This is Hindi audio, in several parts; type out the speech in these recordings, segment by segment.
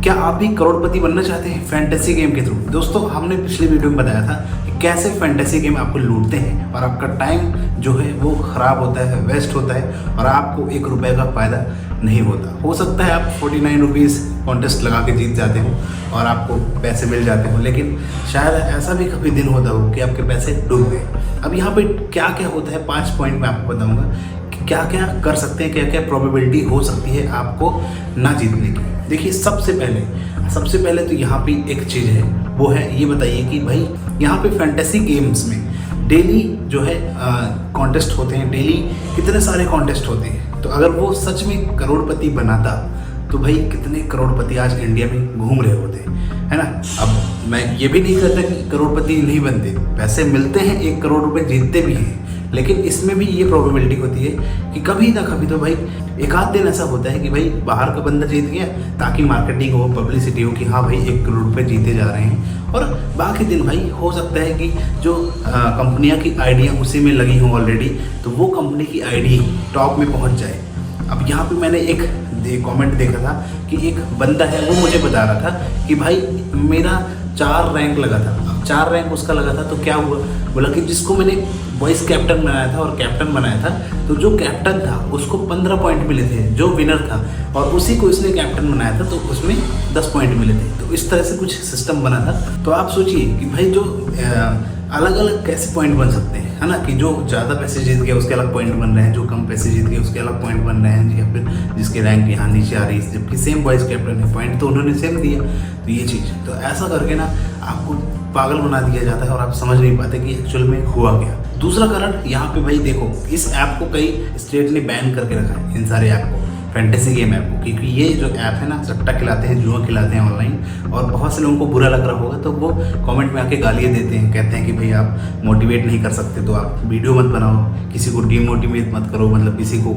क्या आप भी करोड़पति बनना चाहते हैं फैंटेसी गेम के थ्रू? दोस्तों, हमने पिछले वीडियो में बताया था कि कैसे फैंटेसी गेम आपको लूटते हैं और आपका टाइम जो है वो ख़राब होता है, वेस्ट होता है और आपको 1 रुपये का फ़ायदा नहीं होता। हो सकता है आप 49 रुपीज़ कॉन्टेस्ट लगा के जीत जाते हो और आपको पैसे मिल जाते हो, लेकिन शायद ऐसा भी कभी दिन होता हो कि आपके पैसे डूब गए। अब यहाँ पे क्या क्या होता है 5 पॉइंट में आपको बताऊँगा कि क्या क्या कर सकते हैं, क्या क्या प्रोबेबिलिटी हो सकती है आपको ना जीतने की। देखिए, सबसे पहले तो यहाँ पे एक चीज़ है, वो है ये बताइए कि भाई यहाँ पे फैंटेसी गेम्स में डेली जो है कॉन्टेस्ट होते हैं, डेली कितने सारे कॉन्टेस्ट होते हैं। तो अगर वो सच में करोड़पति बनाता तो भाई कितने करोड़पति आज इंडिया में घूम रहे होते, है ना। अब मैं ये भी नहीं कहता कि करोड़पति नहीं बनते, पैसे मिलते हैं, 1 करोड़ रुपए जीतते भी हैं, लेकिन इसमें भी ये प्रोबेबिलिटी होती है कि कभी ना कभी तो भाई एक आध दिन ऐसा होता है कि भाई बाहर का बंदा जीत गया, ताकि मार्केटिंग हो, पब्लिसिटी हो कि हाँ भाई 1 करोड़ रुपए जीते जा रहे हैं। और बाकी दिन भाई हो सकता है कि जो कंपनियां की आइडिया उसी में लगी हों ऑलरेडी, तो वो कंपनी की आईडी टॉप में पहुंच जाए। अब यहाँ पे मैंने एक कमेंट देखा था कि एक बंदा है, वो मुझे बता रहा था कि भाई मेरा 4 रैंक लगा था। अब 4 रैंक उसका लगा था तो क्या हुआ, बोला कि जिसको मैंने वाइस कैप्टन बनाया था और कैप्टन बनाया था, तो जो कैप्टन था उसको 15 पॉइंट मिले थे, जो विनर था, और उसी को इसने कैप्टन बनाया था तो उसमें 10 पॉइंट मिले थे। तो इस तरह से कुछ सिस्टम बना था। तो आप सोचिए कि भाई जो अलग अलग कैसे पॉइंट बन सकते हैं, है ना, कि जो ज़्यादा पैसे जीत गया उसके अलग पॉइंट बन रहे हैं, जो कम पैसे जीत गए उसके अलग पॉइंट बन रहे हैं, या फिर जिसके रैंक यहाँ नीचे आ रही है, जबकि सेम वाइस कैप्टन है, पॉइंट तो उन्होंने सेम दिया। तो ये चीज़ तो ऐसा करके ना आपको पागल बना दिया जाता है और आप समझ नहीं पाते कि एक्चुअल में हुआ क्या। दूसरा कारण यहाँ पे भाई देखो, इस ऐप को कई स्टेट ने बैन करके रखा है, इन सारे ऐप को, फैंटेसी गेम ऐप को, क्योंकि ये जो ऐप है ना सट्टा खिलाते हैं, जुआ खिलाते हैं ऑनलाइन, और बहुत से लोगों को बुरा लग रहा होगा तो वो कमेंट में आके गालियाँ देते हैं, कहते हैं कि भाई आप मोटिवेट नहीं कर सकते तो आप वीडियो मत बनाओ, किसी को डीमोटिवेट मत करो, मतलब किसी को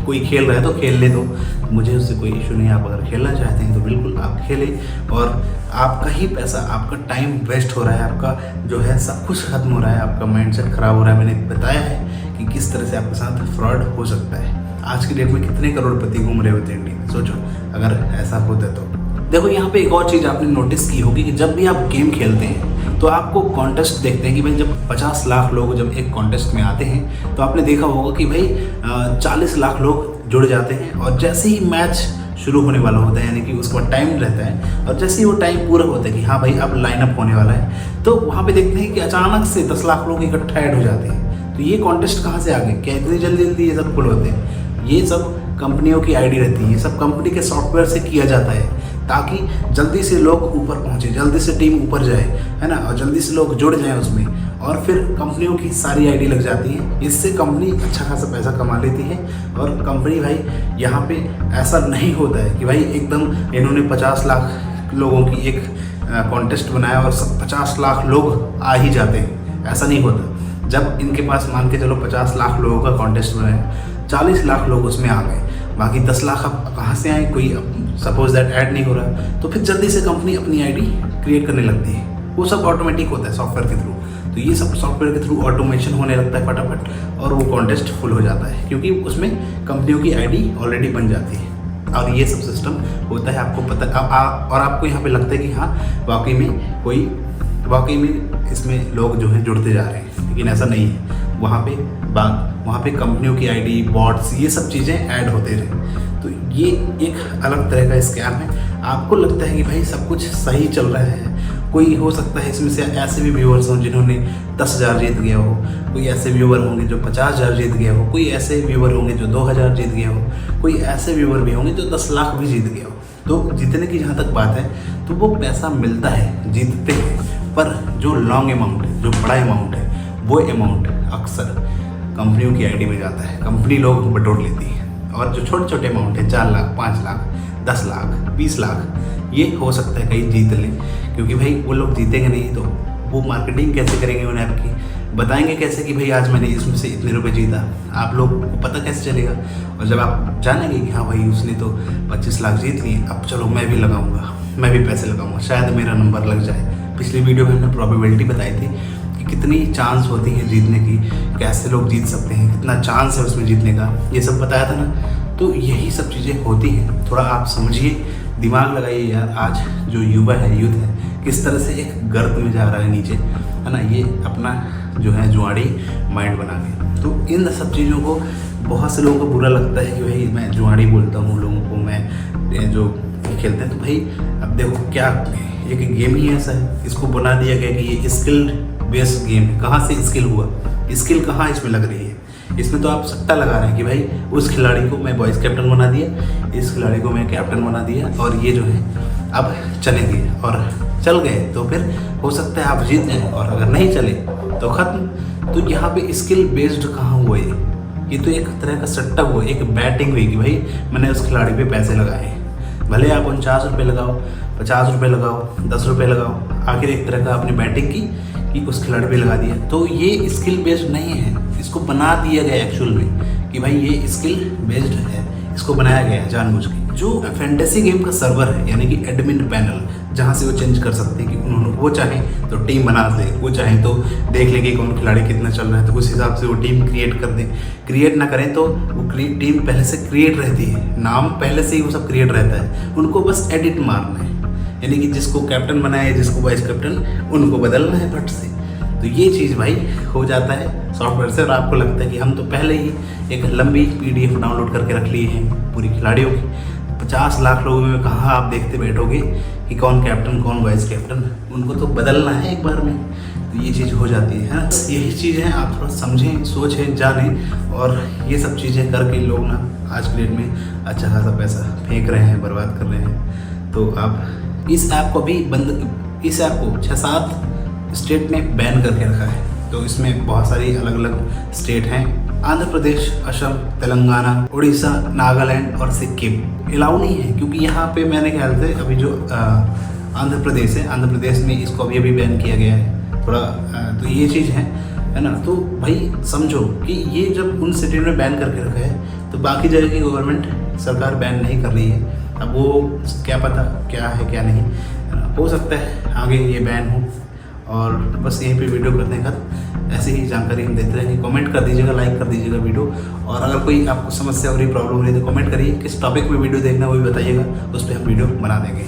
कोई खेल रहा है तो खेलने दो। मुझे उससे कोई इशू नहीं, आप अगर खेलना चाहते हैं तो बिल्कुल आप खेलें, और आपका ही पैसा, आपका टाइम वेस्ट हो रहा है, आपका जो है सब कुछ खत्म हो रहा है, आपका माइंडसेट खराब हो रहा है। मैंने बताया है कि किस तरह से आपके साथ फ्रॉड हो सकता है। आज की डेट में कितने करोड़पति घूम रहे होते हैं इंडिया में, सोचो अगर ऐसा होता तो। देखो, यहाँ पे एक और चीज़ आपने नोटिस की होगी कि जब भी आप गेम खेलते हैं तो आपको कॉन्टेस्ट देखते हैं कि भाई जब 50 लाख लोग जब एक कॉन्टेस्ट में आते हैं तो आपने देखा होगा कि भाई 40 लाख लोग जुड़ जाते हैं, और जैसे ही मैच शुरू होने वाला होता है, यानी कि उसका टाइम रहता है, और जैसे ही वो टाइम पूरा होता है कि हाँ भाई अब लाइनअप होने वाला है, तो वहाँ पे देखते हैं कि अचानक से 10 लाख लोग इकट्ठा ऐड हो जाते हैं। तो ये कॉन्टेस्ट कहाँ से आ गए, क्या इतनी जल्दी ये सब खुल होते हैं? ये सब कंपनियों की आईडी रहती है, ये सब कंपनी के सॉफ्टवेयर से किया जाता है, ताकि जल्दी से लोग ऊपर पहुँचे, जल्दी से टीम ऊपर जाए, है ना, और जल्दी से लोग जुड़ जाएं उसमें, और फिर कंपनियों की सारी आईडी लग जाती है। इससे कंपनी अच्छा खासा पैसा कमा लेती है। और कंपनी भाई यहाँ पे ऐसा नहीं होता है कि भाई एकदम इन्होंने 50 लाख लोगों की एक कॉन्टेस्ट बनाया और सब 50 लाख लोग आ ही जाते हैं, ऐसा नहीं होता। जब इनके पास मान के चलो 50 लाख लोगों का कॉन्टेस्ट बनाया, 40 लाख लोग उसमें आ गए, बाकी 10 लाख अब कहाँ से आए, कोई सपोज दैट ऐड नहीं हो रहा, तो फिर जल्दी से कंपनी अपनी आईडी क्रिएट करने लगती है। वो सब ऑटोमेटिक होता है सॉफ्टवेयर के थ्रू। तो ये सब सॉफ्टवेयर के थ्रू ऑटोमेशन होने लगता है फटाफट, और वो कॉन्टेस्ट फुल हो जाता है, क्योंकि उसमें कंपनियों की आईडी ऑलरेडी बन जाती है। और ये सब सिस्टम होता है, आपको पता और आपको यहाँ पे लगता है कि हाँ वाकई में इसमें लोग जो है जुड़ते जा रहे हैं, लेकिन ऐसा नहीं है। वहाँ पे कंपनियों की आईडी, बॉट्स, ये सब चीज़ें ऐड होते रहे। तो ये एक अलग तरह का स्कैम है। आपको लगता है कि भाई सब कुछ सही चल रहा है, कोई हो सकता है इसमें से ऐसे भी व्यूअर्स हों जिन्होंने 10,000 जीत गया हो, कोई ऐसे व्यूअर होंगे जो 50,000 जीत गया हो, कोई ऐसे व्यूअर होंगे जो 2,000 जीत गया हो, कोई ऐसे व्यूअर भी होंगे जो 10 लाख भी जीत गया हो। तो जीतने की जहाँ तक बात है, तो वो पैसा मिलता है, जीतते हैं, पर जो लॉन्ग अमाउंट है, जो बड़ा अमाउंट है, वो अमाउंट अक्सर कंपनियों की आईडी में जाता है, कंपनी लोग बटोर लेती है। और जो छोटे छोटे अमाउंट है, 4 लाख, 5 लाख, 10 लाख, 20 लाख, ये हो सकता है कहीं जीत लें, क्योंकि भाई वो लोग जीतेंगे नहीं तो वो मार्केटिंग कैसे करेंगे उन्हें आपकी, बताएंगे कैसे कि भाई आज मैंने इसमें से इतने रुपए जीता, आप लोग को पता कैसे चलेगा। और जब आप जानेंगे कि हाँ भाई उसने तो 25 लाख जीत लिए, अब चलो मैं भी लगाऊंगा, मैं भी पैसे लगाऊंगा, शायद मेरा नंबर लग जाए। पिछली वीडियो में हमने प्रोबेबिलिटी बताई थी कि कितनी चांस होती है जीतने की, कैसे लोग जीत सकते हैं, कितना चांस है उसमें जीतने का, ये सब बताया था ना। तो यही सब चीज़ें होती हैं, थोड़ा आप समझिए, दिमाग लगाइए यार, आज जो युवा है, यूथ है, किस तरह से एक गर्त में जा रहा है नीचे, है ना, ये अपना जो है जुआड़ी माइंड बना के। तो इन सब चीज़ों को बहुत से लोगों को बुरा लगता है कि भाई मैं जुआड़ी बोलता हूँ लोगों को, मैं जो खेलते हैं। तो भाई अब देखो क्या, एक गेम ही ऐसा है, इसको बना दिया गया कि ये स्किल बेस्ड गेम है। कहाँ से स्किल हुआ, स्किल कहाँ इसमें लग रही है? इसमें तो आप सट्टा लगा रहे हैं कि भाई उस खिलाड़ी को मैं वाइस कैप्टन बना दिया, इस खिलाड़ी को मैं कैप्टन बना दिया, और ये जो है अब चलेंगे, और चल गए तो फिर हो सकता है आप जीत जाएं, और अगर नहीं चले तो ख़त्म। तो यहाँ पे स्किल बेस्ड कहाँ हुआ ये तो एक तरह का सट्टा हुआ, एक बैटिंग हुई कि भाई मैंने उस खिलाड़ी पे पैसे लगाए, भले आप 49 रुपये लगाओ, 50 रुपये लगाओ, 10 रुपये लगाओ, आखिर एक तरह का आपने बैटिंग की कि उस खिलाड़ी पे लगा दिया। तो ये स्किल बेस्ड नहीं है, इसको बना दिया गया एक्चुअल में कि भाई ये स्किल बेस्ड है, इसको बनाया गया है जानबूझ के। जो फैंटेसी गेम का सर्वर है, यानी कि एडमिन पैनल, जहाँ से वो चेंज कर सकते हैं कि उन्होंने वो चाहें तो टीम बना दे, वो चाहें तो देख लें कि कौन खिलाड़ी कितना चल रहा है, तो उस हिसाब से वो टीम क्रिएट कर दें। क्रिएट ना करें तो वो टीम पहले से क्रिएट रहती है, नाम पहले से ही वो सब क्रिएट रहता है, उनको बस एडिट मारना है, यानी कि जिसको कैप्टन बनाए, जिसको वाइस कैप्टन, उनको बदलना है फट से। तो ये चीज़ भाई हो जाता है सॉफ्टवेयर से, और आपको लगता है कि हम तो पहले ही एक लंबी PDF डाउनलोड करके रख लिए हैं पूरी खिलाड़ियों की। 50 लाख लोगों में कहाँ आप देखते बैठोगे कि कौन कैप्टन कौन वाइस कैप्टन, उनको तो बदलना है एक बार में। तो ये चीज़ हो जाती है ना। यही चीज़ है, आप थोड़ा समझें, सोचें, जानें, और ये सब चीज़ें करके लोग ना आज के डेट में अच्छा खासा पैसा फेंक रहे हैं, बर्बाद कर रहे हैं। तो आप इस ऐप को भी इस ऐप को 6-7 स्टेट ने बैन करके रखा है। तो इसमें बहुत सारी अलग अलग स्टेट हैं, आंध्र प्रदेश, असम, तेलंगाना, उड़ीसा, नागालैंड और सिक्किम अलाउ नहीं है, क्योंकि यहाँ पे मैंने ख्याल से अभी जो आंध्र प्रदेश है, आंध्र प्रदेश में इसको अभी बैन किया गया है थोड़ा। तो ये चीज़ है ना। तो भाई समझो कि ये जब उन सिटी ने बैन करके रखा है, तो बाकी जगह की गवर्नमेंट सरकार बैन नहीं कर रही है। अब वो क्या पता क्या है क्या नहीं, है ना, हो सकता है आगे ये बैन हो। और बस यहीं पे वीडियो करने का, ऐसे ही जानकारी हम देते रहेंगे। कमेंट कर दीजिएगा, लाइक कर दीजिएगा वीडियो, और अगर कोई आपको समस्या हो रही, प्रॉब्लम हो रही है तो कमेंट करिए, किस टॉपिक में वीडियो देखना वो भी बताइएगा, उस पर हम वीडियो बना देंगे।